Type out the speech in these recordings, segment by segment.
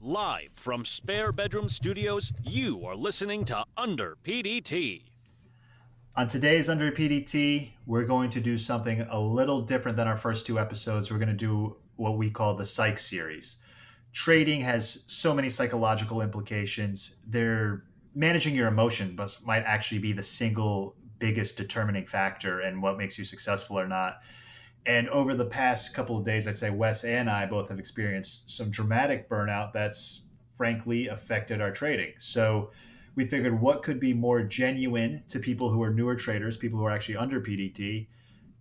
Live from Spare Bedroom Studios, you are listening to Under PDT. On today's Under PDT, we're going to do something a little different than our first two episodes. We're going to do what we call the Psyche series. Trading has so many psychological implications. Managing your emotions might actually be the single biggest determining factor in what makes you successful or not. And over the past couple of days, I'd say Wes and I both have experienced some dramatic burnout that's frankly affected our trading. So we figured what could be more genuine to people who are newer traders, people who are actually under PDT,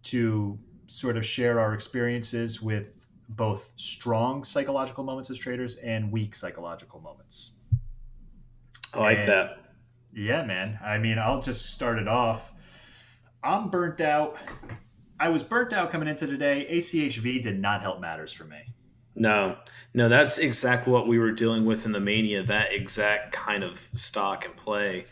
to sort of share our experiences with both strong psychological moments as traders and weak psychological moments. I like that. Yeah, man. I mean, I'll just start it off. I'm burnt out. I was burnt out coming into today. ACHV did not help matters for me. No, that's exactly what we were dealing with in the Mania, that exact kind of stock and play.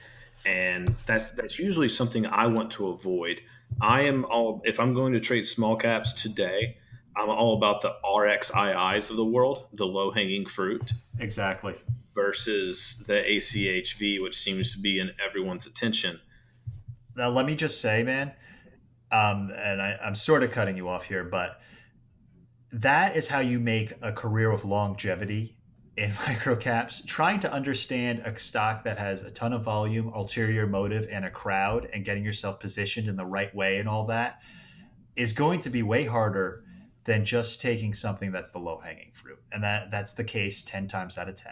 And that's usually something I want to avoid. If I'm going to trade small caps today, I'm all about the RXIIs of the world, the low hanging fruit. Exactly. Versus the ACHV, which seems to be in everyone's attention. Now, let me just say, man, and I'm sort of cutting you off here, but that is how you make a career of longevity in microcaps. Trying to understand a stock that has a ton of volume, ulterior motive, and a crowd, and getting yourself positioned in the right way and all that is going to be way harder than just taking something that's the low-hanging fruit. And that's the case 10 times out of 10.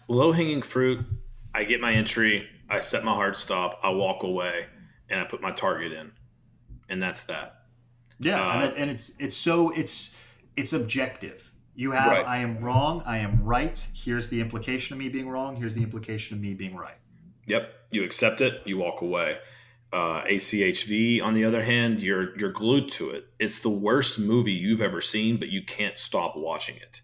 Low-hanging fruit, I get my entry, I set my hard stop, I walk away, and I put my target in. And that's that. Yeah, and it's objective. You have, right. I am wrong, I am right. Here's the implication of me being wrong. Here's the implication of me being right. Yep, you accept it, you walk away. ACHV, on the other hand, you're glued to it. It's the worst movie you've ever seen, but you can't stop watching it.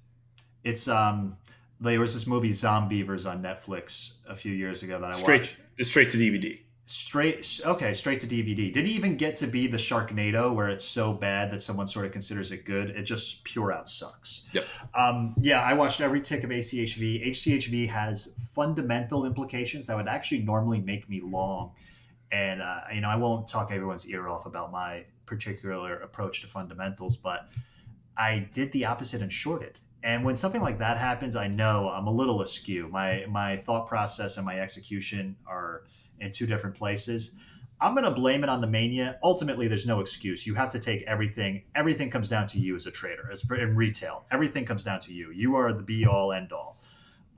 It's there was this movie Zombievers on Netflix a few years ago that I watched. It's straight to DVD. Straight to DVD. Didn't even get to be the Sharknado where it's so bad that someone sort of considers it good. It just pure out sucks. Yep. I watched every tick of ACHV. ACHV has fundamental implications that would actually normally make me long. And, I won't talk everyone's ear off about my particular approach to fundamentals, but I did the opposite and shorted. And when something like that happens, I know I'm a little askew. My thought process and my execution are in two different places. I'm going to blame it on the Mania. Ultimately, there's no excuse. You have to take everything. Everything comes down to you as a trader, in retail. Everything comes down to you. You are the be-all, end-all.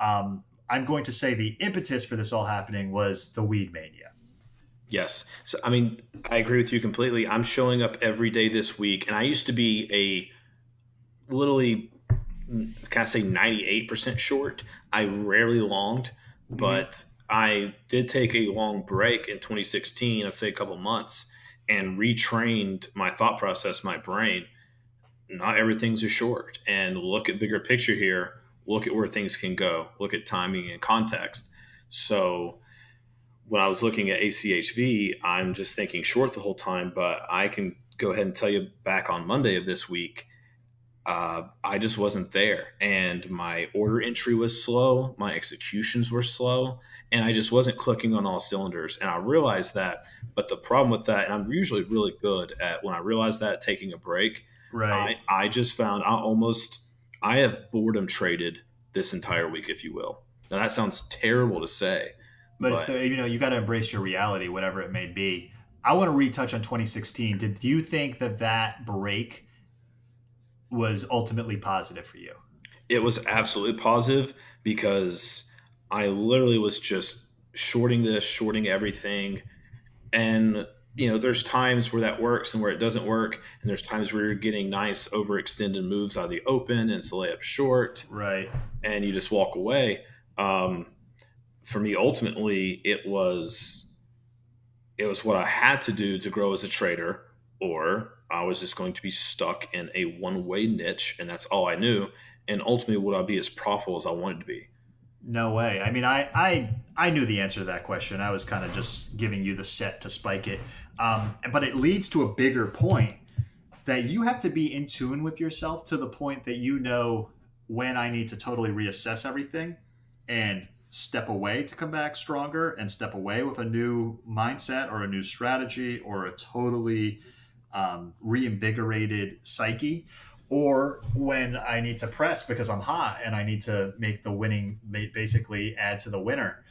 I'm going to say the impetus for this all happening was the weed mania. Yes. So, I mean, I agree with you completely. I'm showing up every day this week, and I used to be literally, can I say 98% short? I rarely longed, but I did take a long break in 2016, I'd say a couple months, and retrained my thought process, my brain. Not everything's a short. And look at bigger picture here. Look at where things can go. Look at timing and context. So when I was looking at ACHV, I'm just thinking short the whole time, but I can go ahead and tell you back on Monday of this week, I just wasn't there. And my order entry was slow. My executions were slow. And I just wasn't clicking on all cylinders. And I realized that. But the problem with that, and I'm usually really good at when I realize that, taking a break. Right. I just found I have boredom traded this entire week, if you will. Now that sounds terrible to say. But it's you got to embrace your reality, whatever it may be. I want to retouch on 2016. Did you think that break was ultimately positive for you? It was absolutely positive because I literally was just shorting everything. And, there's times where that works and where it doesn't work. And there's times where you're getting nice overextended moves out of the open and it's a layup short. Right. And you just walk away. For me, ultimately, it was what I had to do to grow as a trader, or I was just going to be stuck in a one-way niche, and that's all I knew. And ultimately, would I be as profitable as I wanted to be? No way. I mean, I knew the answer to that question. I was kind of just giving you the set to spike it. But it leads to a bigger point that you have to be in tune with yourself to the point that when I need to totally reassess everything and step away to come back stronger and step away with a new mindset or a new strategy or a totally reinvigorated psyche, or when I need to press because I'm hot and I need to make the winning, basically add to the winner.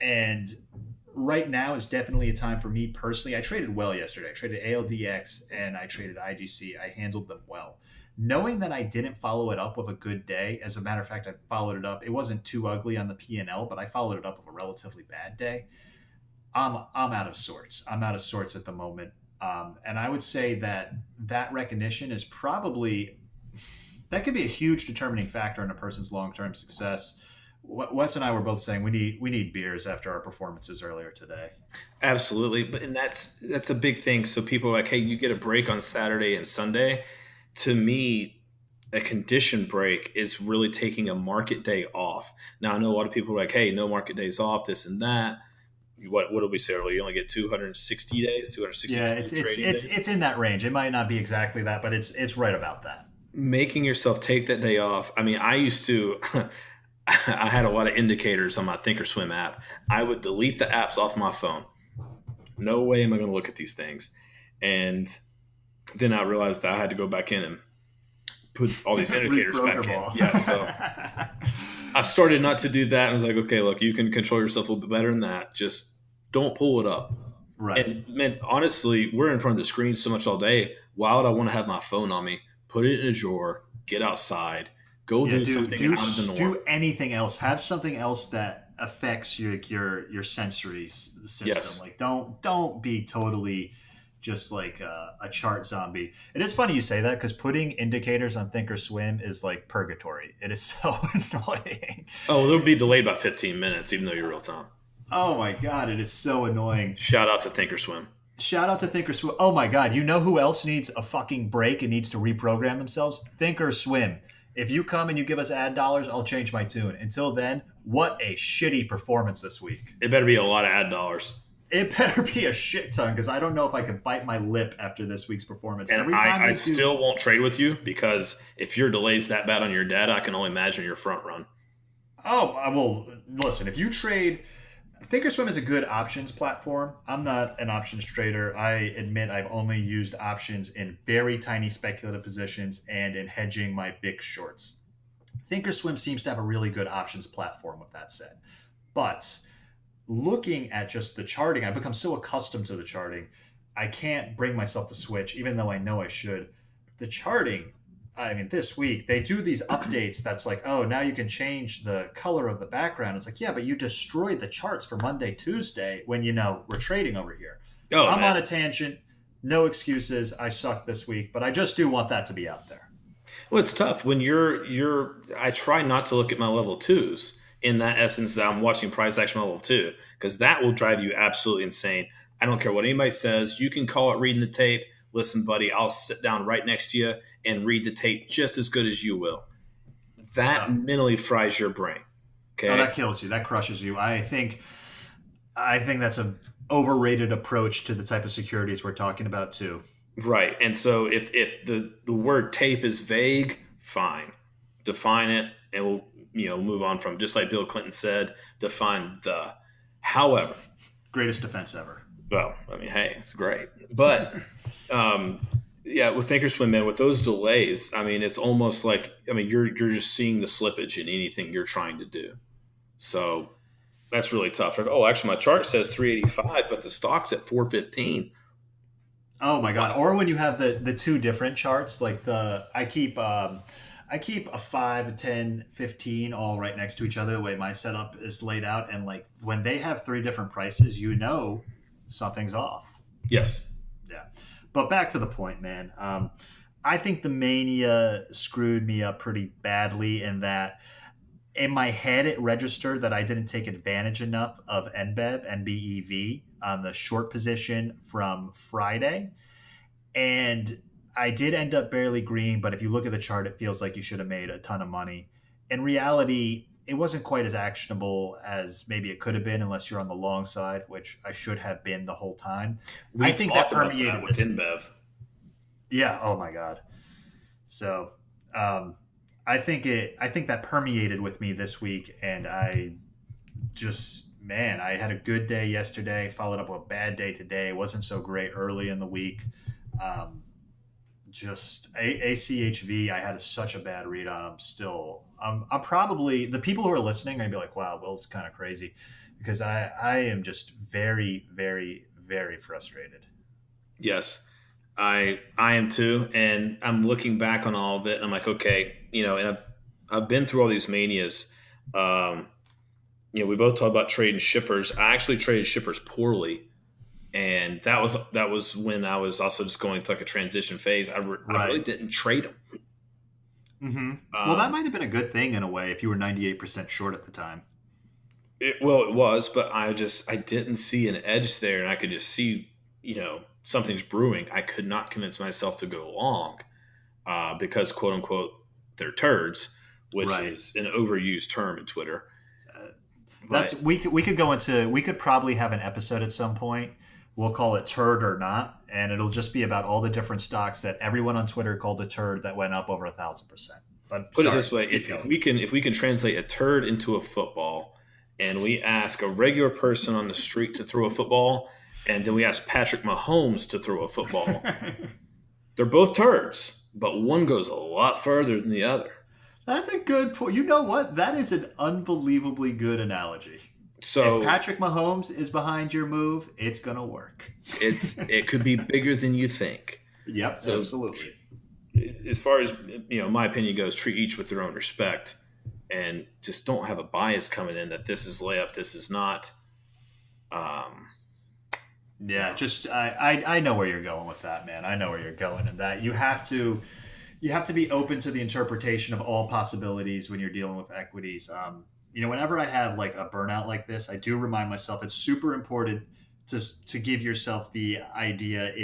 And right now is definitely a time for me personally. I traded well yesterday. I traded ALDX and I traded IGC. I handled them well. Knowing that I didn't follow it up with a good day, as a matter of fact, I followed it up. It wasn't too ugly on the P&L, but I followed it up with a relatively bad day. I'm out of sorts. I'm out of sorts at the moment. And I would say that recognition is probably, that could be a huge determining factor in a person's long-term success. Wes and I were both saying we need beers after our performances earlier today. Absolutely, but and that's a big thing. So people are like, hey, you get a break on Saturday and Sunday. To me, a condition break is really taking a market day off. Now I know a lot of people are like, hey, no market days off, this and that. What did we say earlier? You only get 260 days, 260 Yeah, trading days. It's in that range. It might not be exactly that, but it's right about that. Making yourself take that day off. I mean, I used to. I had a lot of indicators on my Thinkorswim app. I would delete the apps off my phone. No way am I going to look at these things. And then I realized that I had to go back in and put all these indicators back in. Yeah, so I started not to do that. And I was like, okay, look, you can control yourself a little bit better than that. Just don't pull it up. Right. And man, honestly, we're in front of the screen so much all day. Why would I want to have my phone on me? Put it in a drawer, get outside, go do something out of the norm. Do anything else. Have something else that affects your sensory system. Yes. Like don't be totally just like a chart zombie. It is funny you say that because putting indicators on Thinkorswim is like purgatory. It is so annoying. Oh, they'll be delayed by 15 minutes, even though you're real time. Oh my God, it is so annoying. Shout out to Thinkorswim. Shout out to Thinkorswim. Oh my God, you know who else needs a fucking break and needs to reprogram themselves? Thinkorswim. If you come and you give us ad dollars, I'll change my tune. Until then, what a shitty performance this week. It better be a lot of ad dollars. It better be a shit ton because I don't know if I can bite my lip after this week's performance. And I still won't trade with you because if your delay's that bad on your data, I can only imagine your front run. Oh, well, listen, if you trade... Thinkorswim is a good options platform. I'm not an options trader. I admit I've only used options in very tiny speculative positions and in hedging my big shorts. Thinkorswim seems to have a really good options platform with that said. But looking at just the charting, I've become so accustomed to the charting, I can't bring myself to switch, even though I know I should. The charting, I mean, this week, they do these updates that's like, oh, now you can change the color of the background. It's like, yeah, but you destroyed the charts for Monday, Tuesday when, we're trading over here. Oh, I'm on a tangent. No excuses. I suck this week, but I just do want that to be out there. Well, it's tough when I try not to look at my level twos in that essence that I'm watching price action level two, because that will drive you absolutely insane. I don't care what anybody says. You can call it reading the tape. Listen, buddy, I'll sit down right next to you and read the tape just as good as you will. That mentally fries your brain. Okay, oh, that kills you. That crushes you. I think that's an overrated approach to the type of securities we're talking about too. Right. And so if the word tape is vague, fine. Define it and we'll move on from, just like Bill Clinton said, define the. However. Greatest defense ever. Well, I mean, hey, it's great. But yeah, with Thinkorswim, man, with those delays, I mean, it's almost like, you're just seeing the slippage in anything you're trying to do. So that's really tough. Like, oh, actually, my chart says 385, but the stock's at 415. Oh my God! Or when you have the two different charts, like I keep a 5, a 10, 15 all right next to each other. The way my setup is laid out, and like when they have three different prices, something's off. Yes. Yeah. But back to the point, man. I think the mania screwed me up pretty badly in that in my head it registered that I didn't take advantage enough of NBEV on the short position from Friday. And I did end up barely green, but if you look at the chart, it feels like you should have made a ton of money. In reality, it wasn't quite as actionable as maybe it could have been unless you're on the long side, which I should have been the whole time. I think that permeated with InBev. Yeah. Oh my God. So I I think that permeated with me this week, and I had a good day yesterday, followed up with a bad day today. It wasn't so great early in the week. Just ACHV, I had such a bad read on him still. I'm probably, the people who are listening are going to be like, wow, Will's kind of crazy, because I am just very, very, very frustrated. Yes, I am too. And I'm looking back on all of it. And I'm like, okay, and I've been through all these manias. We both talked about trading shippers. I actually traded shippers poorly. And that was when I was also just going through like a transition phase. I really didn't trade them. Mm-hmm. Well, that might have been a good thing in a way if you were 98% short at the time. It was, but I didn't see an edge there, and I could just see, something's brewing. I could not convince myself to go long because, quote unquote, they're turds, which is an overused term in Twitter. We could probably have an episode at some point. We'll call it turd or not, and it'll just be about all the different stocks that everyone on Twitter called a turd that went up over 1,000%. But put it this way: if we can translate a turd into a football, and we ask a regular person on the street to throw a football, and then we ask Patrick Mahomes to throw a football, they're both turds, but one goes a lot further than the other. That's a good point. You know what? That is an unbelievably good analogy. So if Patrick Mahomes is behind your move, it's going to work. It could be bigger than you think. Yep, so, absolutely. As far as my opinion goes, treat each with their own respect, and just don't have a bias coming in that this is layup, this is not. Just I know where you're going with that, man. I know where you're going, and that you have to be open to the interpretation of all possibilities when you're dealing with equities. Whenever I have like a burnout like this, I do remind myself it's super important to give yourself the idea,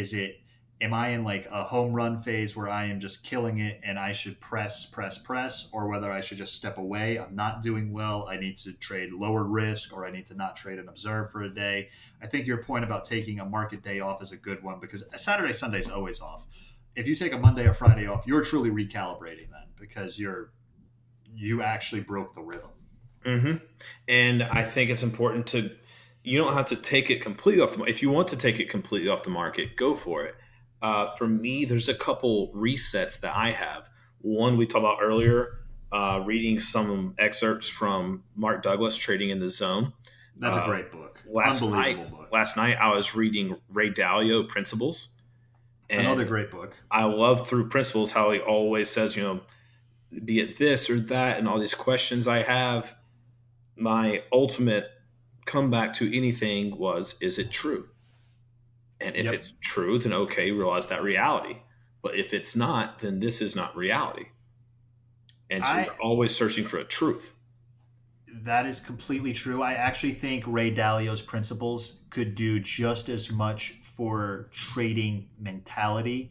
am I in like a home run phase where I am just killing it and I should press, or whether I should just step away, I'm not doing well, I need to trade lower risk, or I need to not trade and observe for a day. I think your point about taking a market day off is a good one, because Saturday, Sunday is always off. If you take a Monday or Friday off, you're truly recalibrating then, because you actually broke the rhythm. Mm-hmm. And I think it's important you don't have to take it completely off the market. If you want to take it completely off the market, go for it. For me, there's a couple resets that I have. One we talked about earlier, reading some excerpts from Mark Douglas, Trading in the Zone. That's a great book. Unbelievable book. Last night I was reading Ray Dalio, Principles. Another great book. I love through Principles how he always says, be it this or that, and all these questions I have. My ultimate comeback to anything was, is it true? And if it's true, then okay, realize that reality. But if it's not, then this is not reality. And so you're always searching for a truth. That is completely true. I actually think Ray Dalio's Principles could do just as much for trading mentality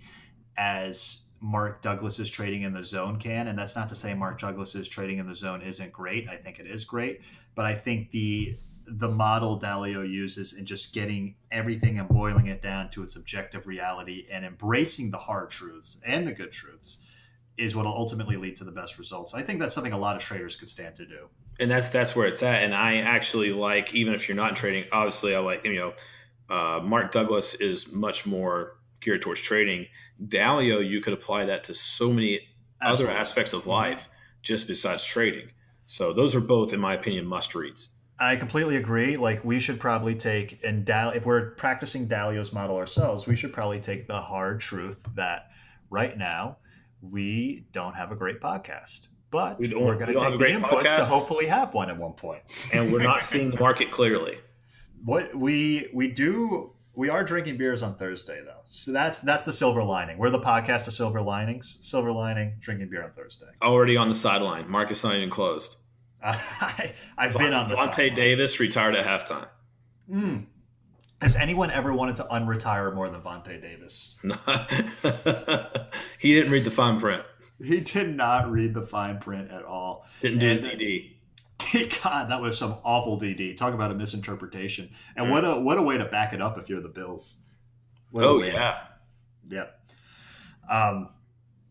as Mark Douglas's Trading in the Zone can. And that's not to say Mark Douglas's Trading in the Zone isn't great. I think it is great. But I think the model Dalio uses in just getting everything and boiling it down to its objective reality and embracing the hard truths and the good truths is what will ultimately lead to the best results. I think that's something a lot of traders could stand to do. And that's where it's at. And I actually like, even if you're not in trading, obviously I like, Mark Douglas is much more geared towards trading. Dalio, you could apply that to so many other aspects of life just besides trading. So those are both, in my opinion, must reads. I completely agree. Like, we should probably take, if we're practicing Dalio's model ourselves, we should probably take the hard truth that right now we don't have a great podcast. But we're going to take the inputs podcast to hopefully have one at one point. And we're not seeing the market clearly. What we are drinking beers on Thursday, though. So that's the silver lining. We're the podcast of silver linings. Silver lining, drinking beer on Thursday. Already on the sideline. Market's not even closed. I've been on the sideline. Vontae Davis retired at halftime. Has anyone ever wanted to unretire more than Vontae Davis? He didn't read the fine print. He did not read the fine print at all. Didn't do his DD. God, that was some awful DD. Talk about a misinterpretation. And what a way to back it up if you're the Bills. Yeah. Yep.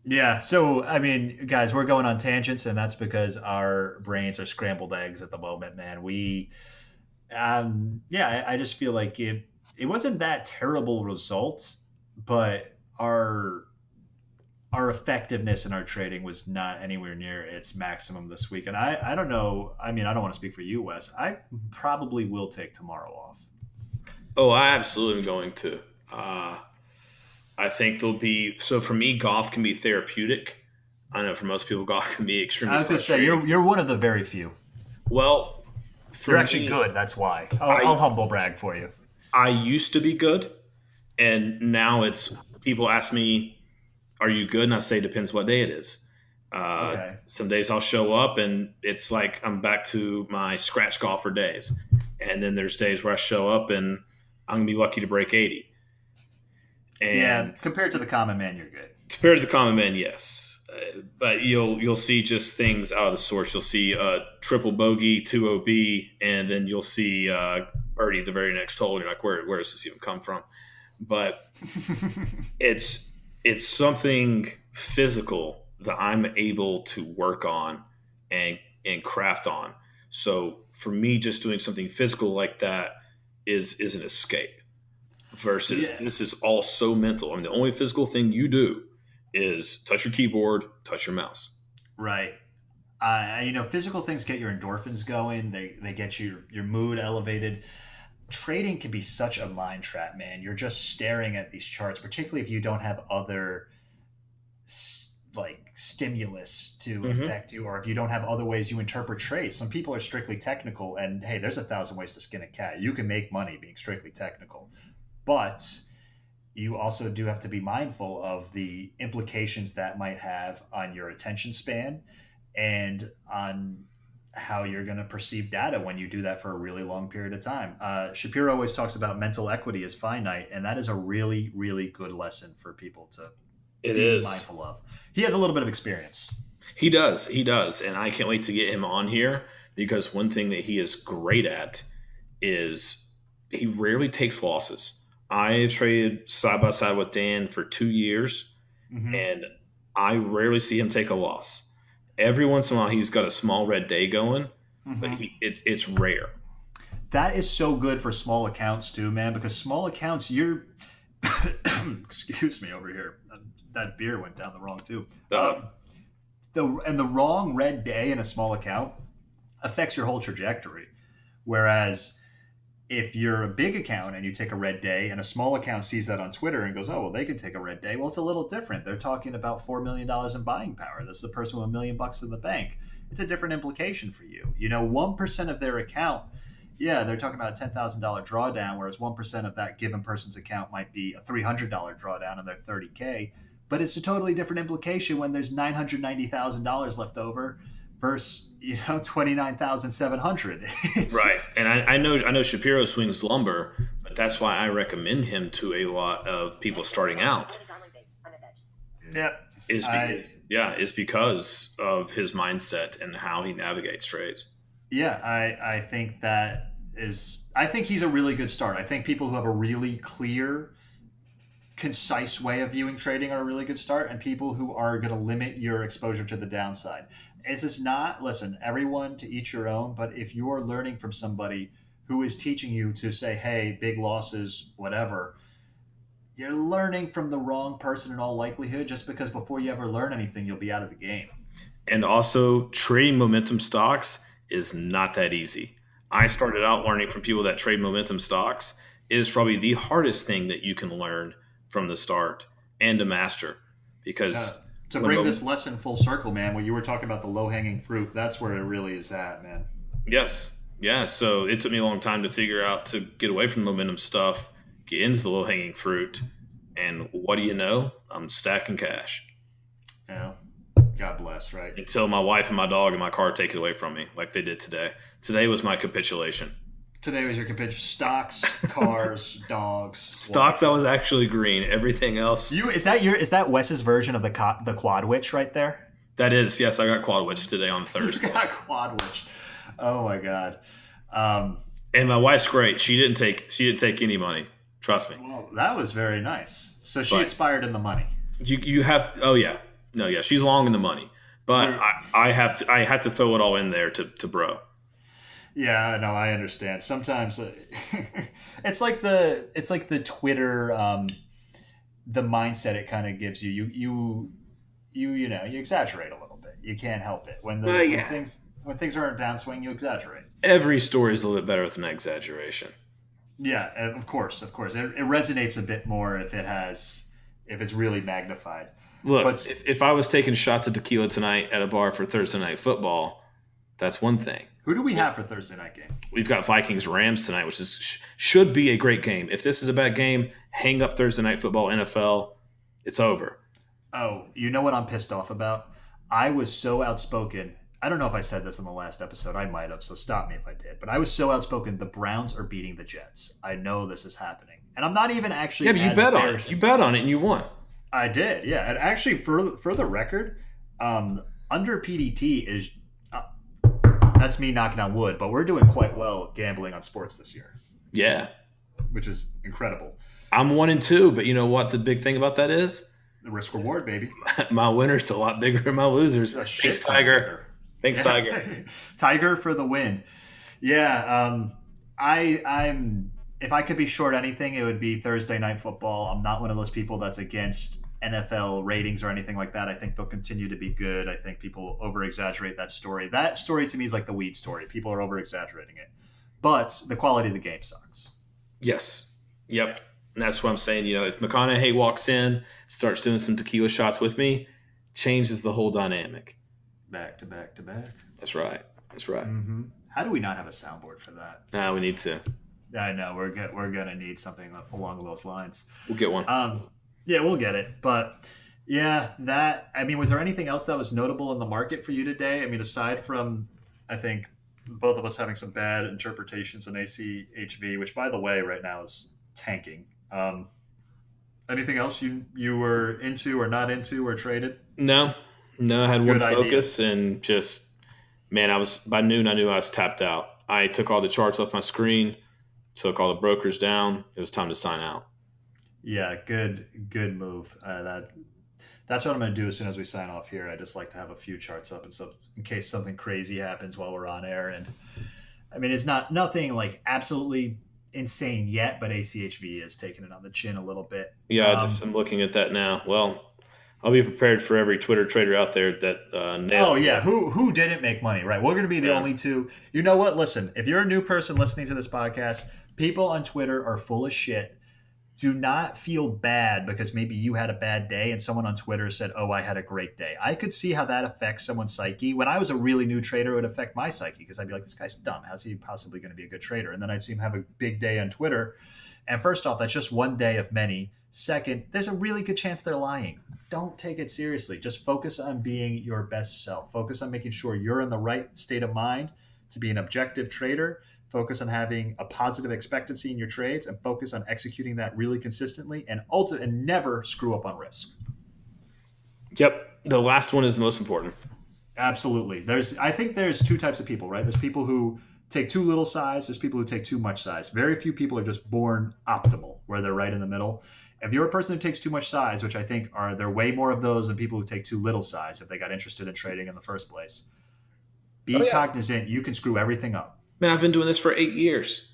Yeah. So, I mean, guys, we're going on tangents, and that's because our brains are scrambled eggs at the moment, man. Yeah, I just feel like it wasn't that terrible results, but our effectiveness in our trading was not anywhere near its maximum this week. And I don't know. I mean, I don't want to speak for you, Wes. I probably will take tomorrow off. Oh, I absolutely am going to. Uh, I think there'll be so for me, golf can be therapeutic. I know for most people, golf can be I extremely was going to say frustrating. you're one of the very few. Well, You're for actually me, good. That's why. I'll I humble brag for you. I used to be good, and now it's people ask me, "Are you good?" And I say, "Depends what day it is." Okay. Some days I'll show up and it's like I'm back to my scratch golfer days, and then there's days where I show up and I'm gonna be lucky to break 80. Yeah. And Compared to the common man, you're good. compared to the common man, yes. But you'll see just things out of the source. You'll see triple bogey, two OB, and then you'll see birdie the very next hole. And you're like, where does this even come from? But it's it's something physical that I'm able to work on and craft on. So for me, just doing something physical like that is an escape. Versus Yeah. this is all so mental. I mean, the only physical thing you do is touch your keyboard, touch your mouse. Right. Physical things get your endorphins going. They get your mood elevated. Trading can be such a mind trap, man. You're just staring at these charts, particularly if you don't have other like stimulus to Hmm. affect you, or if you don't have other ways you interpret trades. Some people are strictly technical, and hey, there's a thousand ways to skin a cat. You can make money being strictly technical, but you also do have to be mindful of the implications that might have on your attention span and on how you're going to perceive data when you do that for a really long period of time. Shapiro always talks about mental equity is finite, and that is a really, really good lesson for people to It be is. mindful of. He has a little bit of experience. He does, and I can't wait to get him on here because one thing that he is great at is he rarely takes losses. I've traded side by side with Dan for 2 years, Hmm. and I rarely see him take a loss. Every once in a while, he's got a small red day going, but Hmm. it's rare. That is so good for small accounts too, man, because small accounts, you're excuse me over here. That beer went down the wrong too. Uh, The wrong red day in a small account affects your whole trajectory. Whereas if you're a big account and you take a red day and a small account sees that on Twitter and goes, oh, well, they could take a red day. Well, it's a little different. They're talking about $4 million in buying power. This is a person with $1 million in the bank. It's a different implication for you. 1% of their account, yeah, they're talking about a $10,000 drawdown, whereas 1% of that given person's account might be a $300 drawdown on their 30K. But it's a totally different implication when there's $990,000 left over versus 29,700. It's right, and I know Shapiro swings lumber, but that's why I recommend him to a lot of people starting out. yeah, Is I because is because of his mindset and how he navigates trades. Yeah, I think I think he's a really good start. I think people who have a really clear, concise way of viewing trading are a really good start, and people who are going to limit your exposure to the downside. This is not, listen, everyone to each your own, but if you're learning from somebody who is teaching you to say, hey, big losses, whatever, you're learning from the wrong person in all likelihood, just because before you ever learn anything, you'll be out of the game. And also, trading momentum stocks is not that easy. I started out learning from people that trade momentum stocks. It is probably the hardest thing that you can learn from the start and to master Uh, because to when bring this lesson full circle, man, what you were talking about, the low hanging fruit, that's where it really is at, man. yes, yeah. So it took me a long time to figure out to get away from momentum stuff, get into the low hanging fruit, and what do you know? I'm stacking cash Yeah. God bless, right? until my wife and my dog and my car take it away from me, like they did today. Today was my capitulation. Today was your competition. Stocks, cars, dogs, Stocks, I wife. was actually green. Everything else, Is that Wes's version of the quad witch right there? that is, yes, I got quad witch today on You Thursday. got quad witch. Oh my god. Um, And my wife's great. She didn't take any money. Trust me. well, that was very nice. So she But expired in the money. you have oh yeah. No, yeah, she's long in the money, but I have to throw it all in there to bro. Yeah, no, I understand. Sometimes it's like the Twitter the mindset it kind of gives you. You exaggerate a little bit. You can't help it when Yeah. when things are in downswing. You exaggerate. Every story is a little bit better with an exaggeration. Yeah, of course. It resonates a bit more if it's really magnified. Look, But if I was taking shots of tequila tonight at a bar for Thursday night football, that's one thing. who do we have for Thursday night game? We've got Vikings Rams tonight, which should be a great game. If this is a bad game, hang up Thursday night football, NFL. It's over. Oh, you know what I'm pissed off about? I was so outspoken. I don't know if I said this in the last episode. I might have, so stop me if I did. But I was so outspoken. The Browns are beating the Jets. I know this is happening, and I'm not even actually. Yeah, but you bet on it. You bet on it, and you won. I did. Yeah, and actually, for the record, under PDT is that's me knocking on wood, but we're doing quite well gambling on sports this year. Yeah, which is incredible. I'm 1-2, but you know what? The big thing about that is the risk reward, baby. My winner's a lot bigger than my losers. Thanks, Tiger. Thanks, Tiger. Tiger for the win. Yeah, I'm. If I could be short anything, it would be Thursday night football. I'm not one of those people that's against NFL ratings or anything like that. I think they'll continue to be good. I think people over-exaggerate that story. That story to me is like the weed story. People are over-exaggerating it. But the quality of the game sucks. Yes. Yep. And that's what I'm saying. If McConaughey walks in, starts doing some tequila shots with me, changes the whole dynamic. Back to back to back. That's right. Mm-hmm. How do we not have a soundboard for that? No, we need to. I know we're gonna need something along those lines. We'll get one. Yeah, we'll get it. But yeah, was there anything else that was notable in the market for you today? I mean, aside from, I think, both of us having some bad interpretations in ACHV, which by the way, right now is tanking. Anything else you were into or not into or traded? No, I had one focus and just, man, by noon I knew I was tapped out. I took all the charts off my screen, took all the brokers down. It was time to sign out. Yeah, good move. That's what I'm going to do as soon as we sign off here. I just like to have a few charts up and stuff in case something crazy happens while we're on air. And I mean, it's nothing like absolutely insane yet, but ACHV is taking it on the chin a little bit. Yeah, I'm looking at that now. Well, I'll be prepared for every Twitter trader out there that nailed. Oh yeah, who didn't make money? Right, we're going to be the only two. You know what? Listen, if you're a new person listening to this podcast, people on Twitter are full of shit. Do not feel bad because maybe you had a bad day and someone on Twitter said, "Oh, I had a great day." I could see how that affects someone's psyche. When I was a really new trader, it would affect my psyche because I'd be like, "This guy's dumb. How's he possibly going to be a good trader?" And then I'd see him have a big day on Twitter. And first off, that's just one day of many. Second, there's a really good chance they're lying. Don't take it seriously. Just focus on being your best self. Focus on making sure you're in the right state of mind to be an objective trader. Focus on having a positive expectancy in your trades and focus on executing that really consistently and never screw up on risk. Yep. The last one is the most important. Absolutely. I think there's two types of people, right? There's people who take too little size. There's people who take too much size. Very few people are just born optimal, where they're right in the middle. If you're a person who takes too much size, which I think there are way more of those than people who take too little size if they got interested in trading in the first place, be cognizant you can screw everything up. Man, I've been doing this for 8 years.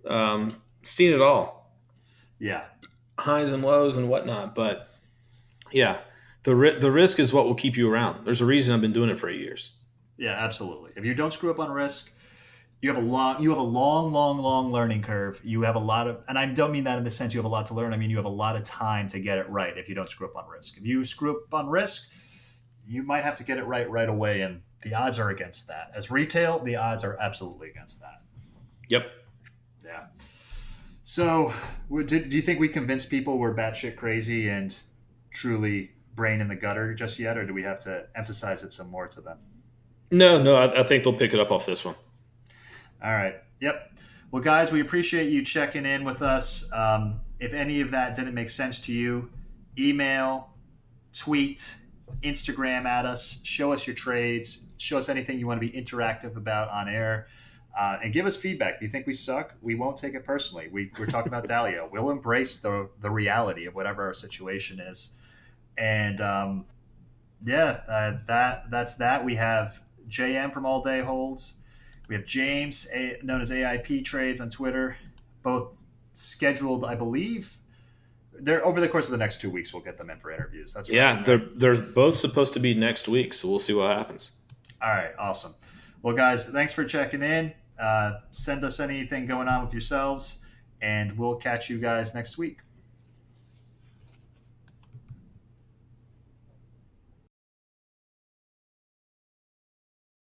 Seen it all. Yeah. Highs and lows and whatnot. But, yeah, the risk is what will keep you around. There's a reason I've been doing it for 8 years. Yeah, absolutely. If you don't screw up on risk, you have a long learning curve. You have a lot of, and I don't mean that in the sense you have a lot to learn. I mean, you have a lot of time to get it right if you don't screw up on risk. If you screw up on risk, you might have to get it right away. And the odds are against that. As retail, the odds are absolutely against that. Yep. Yeah. So do you think we convinced people we're batshit crazy and truly brain in the gutter just yet? Or do we have to emphasize it some more to them? No, I think they'll pick it up off this one. All right. Yep. Well, guys, we appreciate you checking in with us. If any of that didn't make sense to you, email, tweet, Instagram at us, show us your trades, show us anything you want to be interactive about on air, and give us feedback. If you think we suck, we won't take it personally. We're talking about Dahlia. We'll embrace the reality of whatever our situation is. And Yeah, that's that. We have JM from All Day Holds. We have James, known as AIP Trades on Twitter, both scheduled, I believe. They're over the course of the next 2 weeks. We'll get them in for interviews. That's right. Yeah, they're both supposed to be next week, so we'll see what happens. All right, awesome. Well, guys, thanks for checking in. Send us anything going on with yourselves, and we'll catch you guys next week.